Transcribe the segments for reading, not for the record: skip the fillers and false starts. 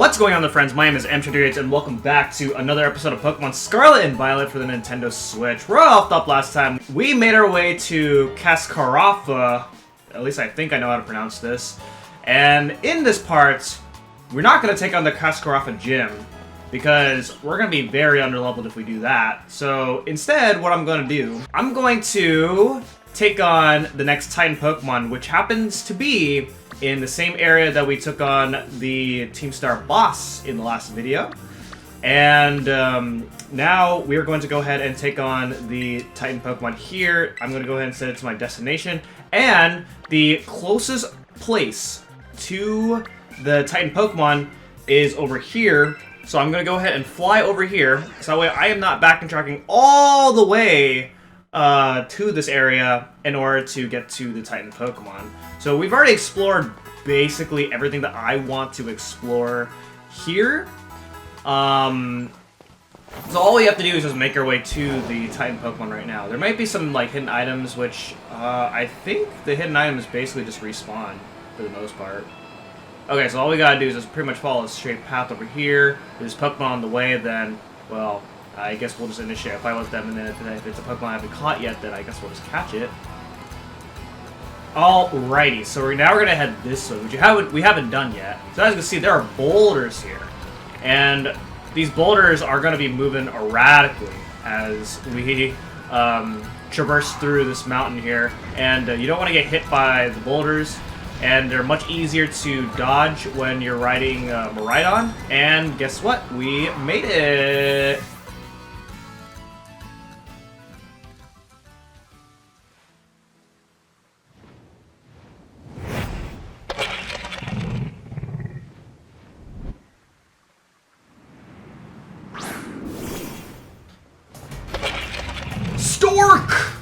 What's going on, there, friends? My name is M23, and welcome back to another episode of Pokemon Scarlet and Violet for the Nintendo Switch. We're all up last time. We made our way to Cascarafa, at least I think I know how to pronounce this. And in this part, we're not going to take on the Cascarafa gym, because we're going to be very underleveled if we do that. So instead, what I'm going to do, I'm going to take on the next Titan Pokemon, which happens to be in the same area that we took on the Team Star boss in the last video. And now we're going to go ahead and take on the Titan Pokemon here. I'm going to go ahead and set it to my destination. And the closest place to the Titan Pokemon is over here. So I'm going to go ahead and fly over here. So that way I am not backtracking all the way to this area in order to get to the Titan Pokemon. So we've already explored basically everything that I want to explore here. So all we have to do is just make our way to the Titan Pokemon right now. There might be some like hidden items, which I think the hidden items basically just respawn for the most part. Okay, so all we gotta do is just pretty much follow a straight path over here. If there's Pokemon on the way, then, well, I guess we'll just initiate a fight with them, and then if it's a Pokemon I haven't caught yet, then I guess we'll just catch it. Alrighty, so now we're gonna head this way, which we haven't done yet. So as you can see, there are boulders here, and these boulders are gonna be moving erratically as we traverse through this mountain here. And you don't want to get hit by the boulders, and they're much easier to dodge when you're riding Miraidon. And guess what? We made it!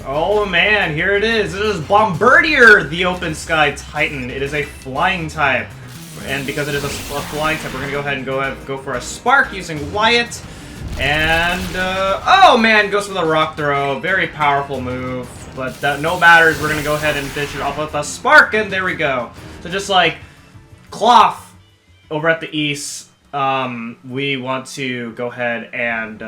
Oh man, here it is. This is Bombirdier, the Open Sky Titan. It is a flying type, and because it is a flying type, we're gonna go ahead and go for a Spark using Wyatt. And oh man, goes for the Rock Throw. Very powerful move, but that no matters. We're gonna go ahead and finish it off with a Spark, and there we go. So just like Cloth over at the east, we want to go ahead and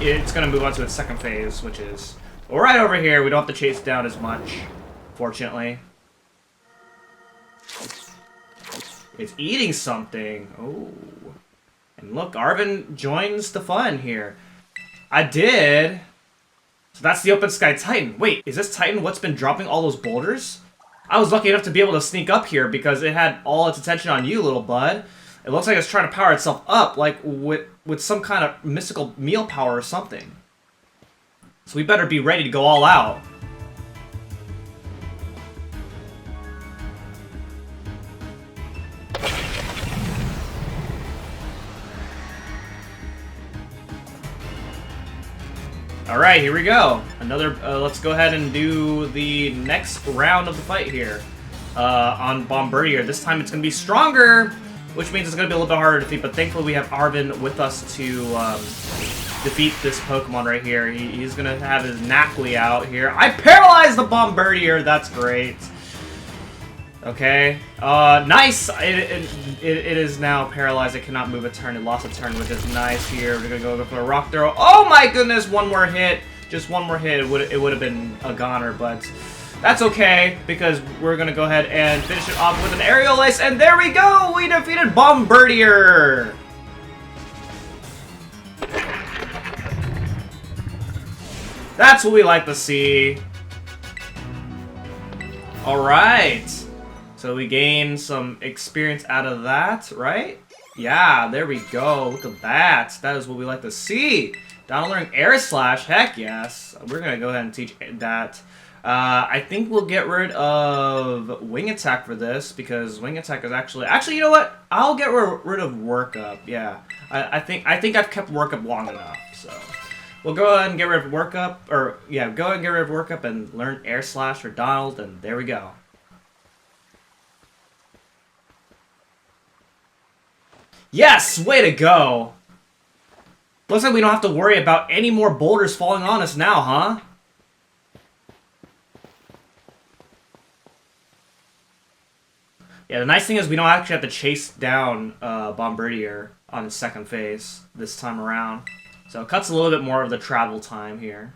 it's gonna move on to its second phase, which is right over here. We don't have to chase down as much, fortunately. It's eating something. Oh. And look, Arvin joins the fun here. I did. So that's the Open Sky Titan. Wait, is this Titan what's been dropping all those boulders? I was lucky enough to be able to sneak up here because it had all its attention on you, little bud. It looks like it's trying to power itself up, like with some kind of mystical meal power or something. So we better be ready to go all out. Alright, here we go. Let's go ahead and do the next round of the fight here on Bombirdier. This time it's going to be stronger, which means it's going to be a little bit harder to defeat, but thankfully we have Arvin with us to defeat this Pokemon right here. He's going to have his Knackley out here. I paralyzed the Bombirdier! That's great. Okay. Nice! It is now paralyzed. It cannot move a turn. It lost a turn, which is nice here. We're going to go for a Rock Throw. Oh my goodness! One more hit. Just one more hit. It would have been a goner, but that's okay, because we're going to go ahead and finish it off with an Aerial Ace, and there we go! We defeated Bombirdier! That's what we like to see. Alright. So we gain some experience out of that, right? Yeah, there we go. Look at that. That is what we like to see. Down to learn Air Slash. Heck yes. We're going to go ahead and teach that. I think we'll get rid of Wing Attack for this, because Wing Attack is actually, you know what? I'll get rid of Work Up. Yeah, I think I've kept Work Up long enough. So we'll go ahead and get rid of Work Up, or yeah, go ahead and get rid of Work Up and learn Air Slash for Donald, and there we go. Yes, way to go. Looks like we don't have to worry about any more boulders falling on us now, huh? Yeah, the nice thing is we don't actually have to chase down Bombirdier on his second phase this time around. So it cuts a little bit more of the travel time here.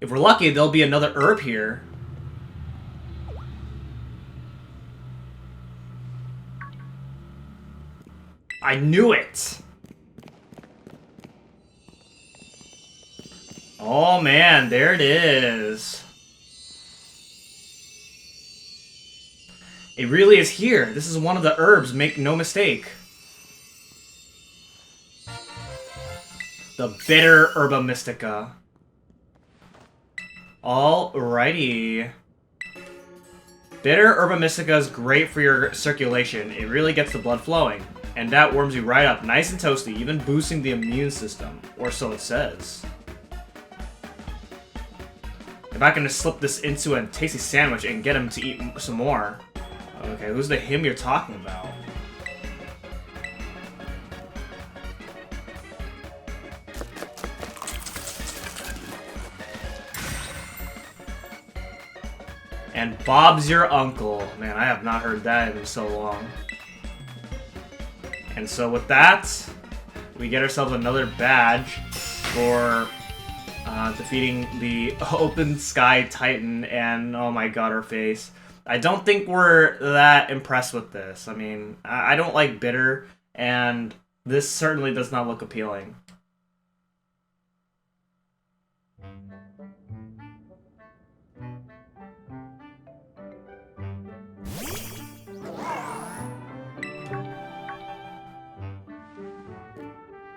If we're lucky, there'll be another herb here. I knew it! Oh man, there it is. It really is here. This is one of the herbs, make no mistake. The bitter herba mystica. Alrighty. Bitter herba mystica is great for your circulation. It really gets the blood flowing. And that warms you right up, nice and toasty, even boosting the immune system. Or so it says. If I can just slip this into a tasty sandwich and get him to eat some more. Okay, who's the him you're talking about? And Bob's your uncle. Man, I have not heard that in so long. And so with that, we get ourselves another badge for defeating the Open Sky Titan, and oh my god, her face. I don't think we're that impressed with this. I mean, I don't like bitter, and this certainly does not look appealing.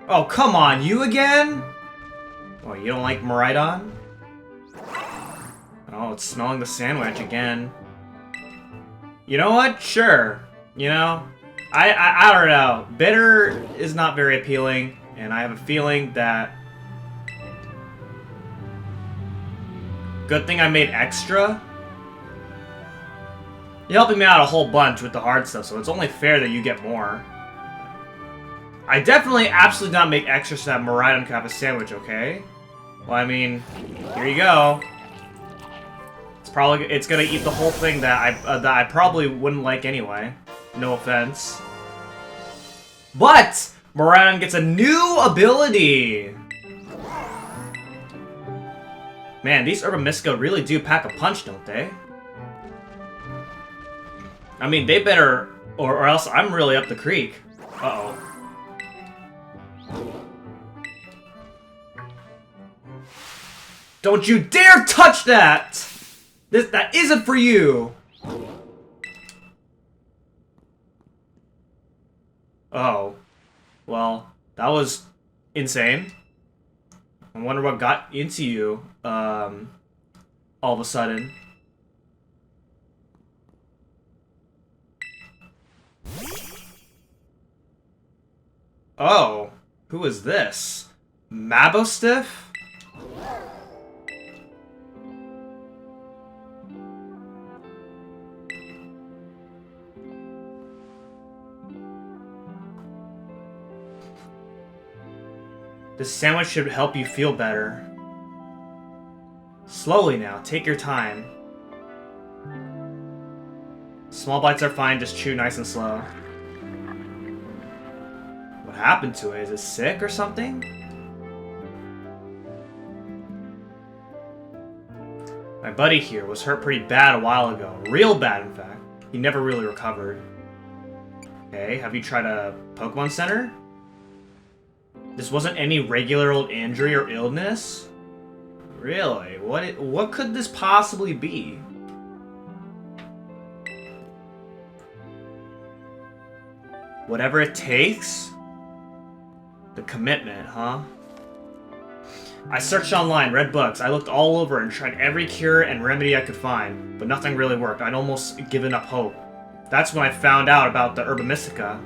Oh, come on, you again? Oh, you don't like Maridon? Oh, it's smelling the sandwich again. You know what? Sure. You know, I don't know. Bitter is not very appealing, and I have a feeling that... Good thing I made extra. You're helping me out a whole bunch with the hard stuff, so it's only fair that you get more. I definitely absolutely not make extra so that Maridon can have a sandwich, okay? Well, I mean, here you go. It's gonna eat the whole thing that I probably wouldn't like anyway. No offense. But Maridon gets a new ability. Man, these Herba Mystica really do pack a punch, don't they? I mean, they better, or else I'm really up the creek. Uh-oh. Don't you dare touch that! That isn't for you! Oh. Well, that was insane. I wonder what got into you, all of a sudden. Oh. Who is this? Mabostiff? This sandwich should help you feel better. Slowly now, take your time. Small bites are fine, just chew nice and slow. What happened to it? Is it sick or something? My buddy here was hurt pretty bad a while ago. Real bad, in fact. He never really recovered. Okay, have you tried a Pokemon Center? This wasn't any regular old injury or illness? Really? What could this possibly be? Whatever it takes? The commitment, huh? I searched online, read books, I looked all over and tried every cure and remedy I could find, but nothing really worked. I'd almost given up hope. That's when I found out about the Herba Mystica.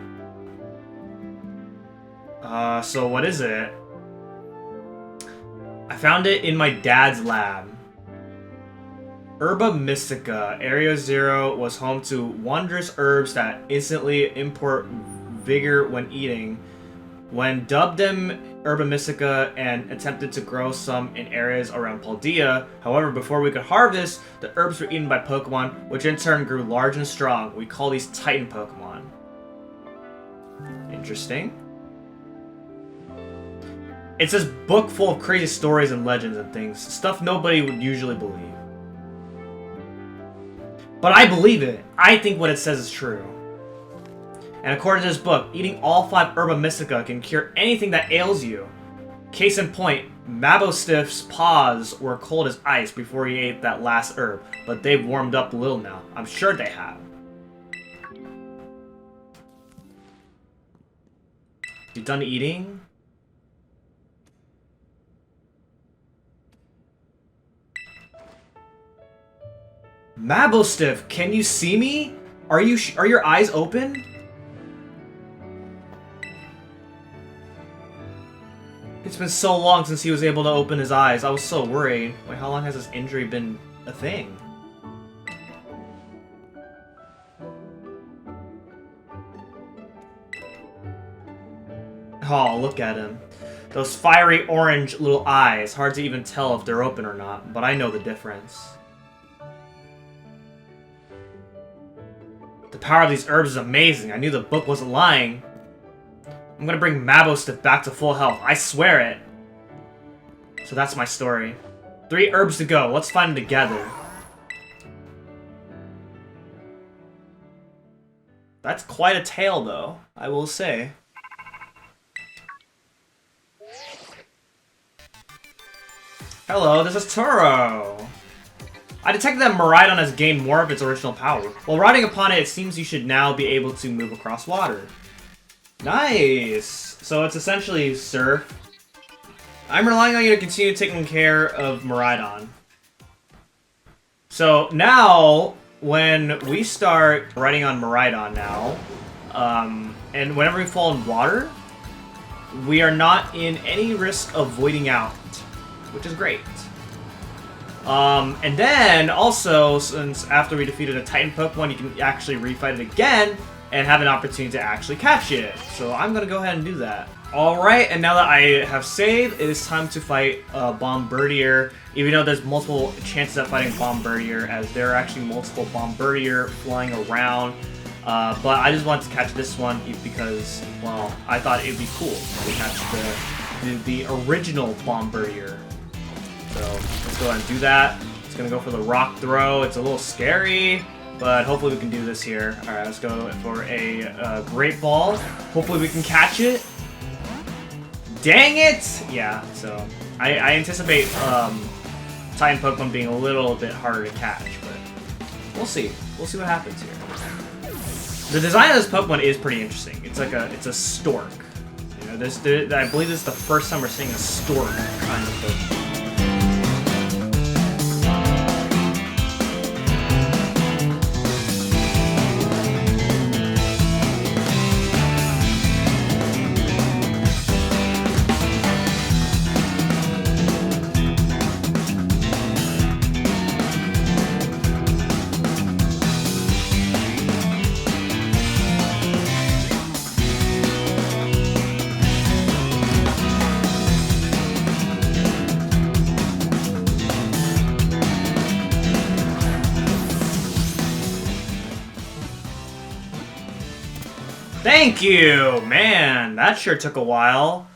So what is it? I found it in my dad's lab. Herba Mystica, Area 0 was home to wondrous herbs that instantly impart vigor when eating. When dubbed them Herba Mystica and attempted to grow some in areas around Paldea. However, before we could harvest, the herbs were eaten by Pokemon, which in turn grew large and strong. We call these Titan Pokemon. Interesting. It says book full of crazy stories and legends and things. Stuff nobody would usually believe. But I believe it. I think what it says is true. And according to this book, eating all 5 Herba Mystica can cure anything that ails you. Case in point, Mabostiff's paws were cold as ice before he ate that last herb, but they've warmed up a little now. I'm sure they have. You done eating? Mabostiff, can you see me? Are your eyes open? It's been so long since he was able to open his eyes. I was so worried. Wait, how long has this injury been a thing? Oh, look at him. Those fiery orange little eyes. Hard to even tell if they're open or not, but I know the difference. The power of these herbs is amazing. I knew the book wasn't lying. I'm gonna bring Mabostiff back to full health. I swear it. So that's my story. 3 herbs to go. Let's find them together. That's quite a tale, though, I will say. Hello, this is Turo. I detected that Miraidon has gained more of its original power. While riding upon it, it seems you should now be able to move across water. Nice! So it's essentially surf. I'm relying on you to continue taking care of Miraidon. So now, when we start riding on Miraidon now, and whenever we fall in water, we are not in any risk of voiding out, which is great. And then, also, since after we defeated a Titan Pokemon, you can actually refight it again, and have an opportunity to actually catch it. So I'm gonna go ahead and do that. Alright, and now that I have saved, it is time to fight Bombirdier, even though there's multiple chances of fighting Bombirdier, as there are actually multiple Bombirdier flying around. But I just wanted to catch this one because, well, I thought it'd be cool to catch the original Bombirdier. So let's go ahead and do that. It's gonna go for the rock throw. It's a little scary, but hopefully we can do this here. Alright, let's go for a Great Ball. Hopefully we can catch it. Dang it! Yeah, so I anticipate Titan Pokemon being a little bit harder to catch, but we'll see. We'll see what happens here. The design of this Pokemon is pretty interesting. It's like it's a stork. You know, I believe this is the first time we're seeing a stork kind of Pokemon. Thank you! Man, that sure took a while.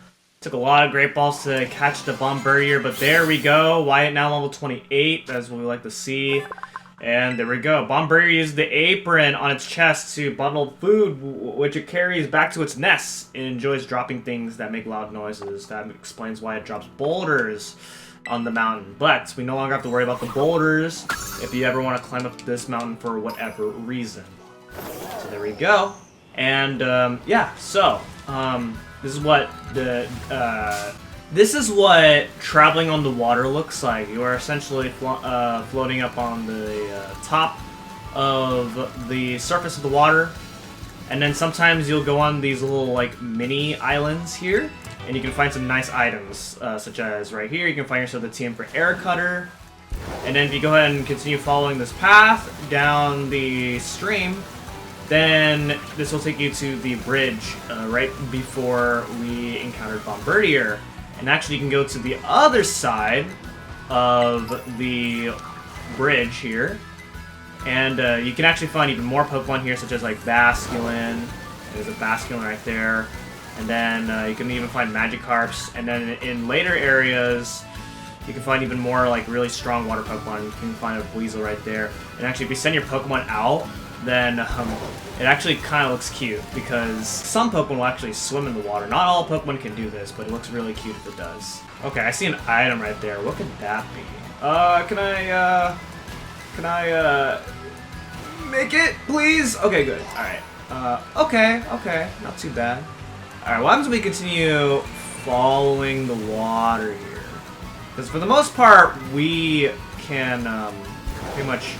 Took a lot of Great Balls to catch the Bombirdier, but there we go. Wyatt now level 28, that's what we like to see. And there we go. Bombirdier uses the apron on its chest to bundle food, which it carries back to its nest. It enjoys dropping things that make loud noises. That explains why it drops boulders on the mountain. But we no longer have to worry about the boulders if you ever want to climb up this mountain for whatever reason. So there we go. And yeah, so this is what traveling on the water looks like. You are essentially floating up on the top of the surface of the water, and then sometimes you'll go on these little like mini islands here, and you can find some nice items, such as right here. You can find yourself the TM for Air Cutter, and then if you go ahead and continue following this path down the stream, then this will take you to the bridge right before we encountered Bombirdier. And actually, you can go to the other side of the bridge here. And you can actually find even more Pokemon here, such as like Basculin. There's a Basculin right there. And then you can even find Magikarps. And then in later areas, you can find even more like really strong water Pokemon. You can find a Weasel right there. And actually, if you send your Pokemon out, then it actually kind of looks cute, because some Pokemon will actually swim in the water. Not all Pokemon can do this, but it looks really cute if it does. Okay, I see an item right there. What could that be? Can I make it, please? Okay, good. Alright. Okay. Not too bad. Alright, what happens when we continue following the water here? Because for the most part, we can pretty much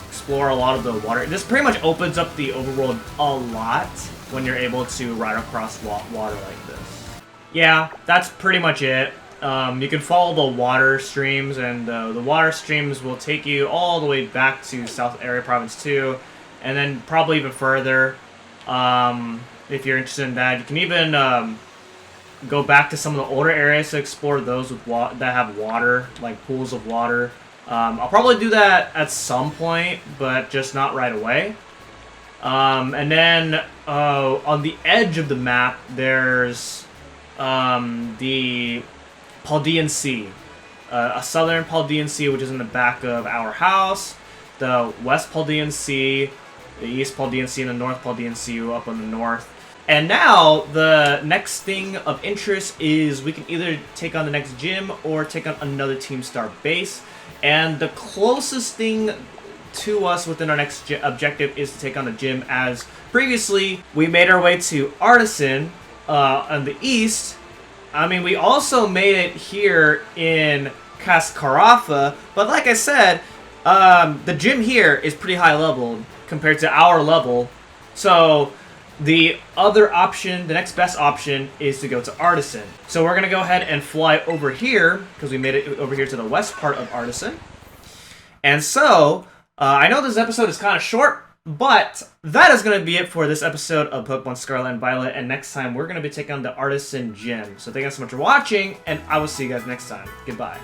explore a lot of the water. This pretty much opens up the overworld a lot when you're able to ride across water like this. Yeah, that's pretty much it. You can follow the water streams, and the water streams will take you all the way back to South Area Province 2, and then probably even further. If you're interested in that, you can even go back to some of the older areas to explore those with that have water, like pools of water. I'll probably do that at some point, but just not right away. And then on the edge of the map, there's the Paldean Sea. A southern Paldean Sea, which is in the back of our house. The West Paldean Sea, the East Paldean Sea, and the North Paldean Sea up on the north. And now, the next thing of interest is we can either take on the next gym or take on another Team Star base. And the closest thing to us within our next objective is to take on the gym, as previously we made our way to Artisan on the east. I mean, we also made it here in Cascarafa, but like I said, the gym here is pretty high leveled compared to our level. So the other option, the next best option, is to go to Artisan. So we're going to go ahead and fly over here, because we made it over here to the west part of Artisan. And so, I know this episode is kind of short, but that is going to be it for this episode of Pokemon Scarlet and Violet. And next time, we're going to be taking on the Artisan Gym. So thank you guys so much for watching, and I will see you guys next time. Goodbye.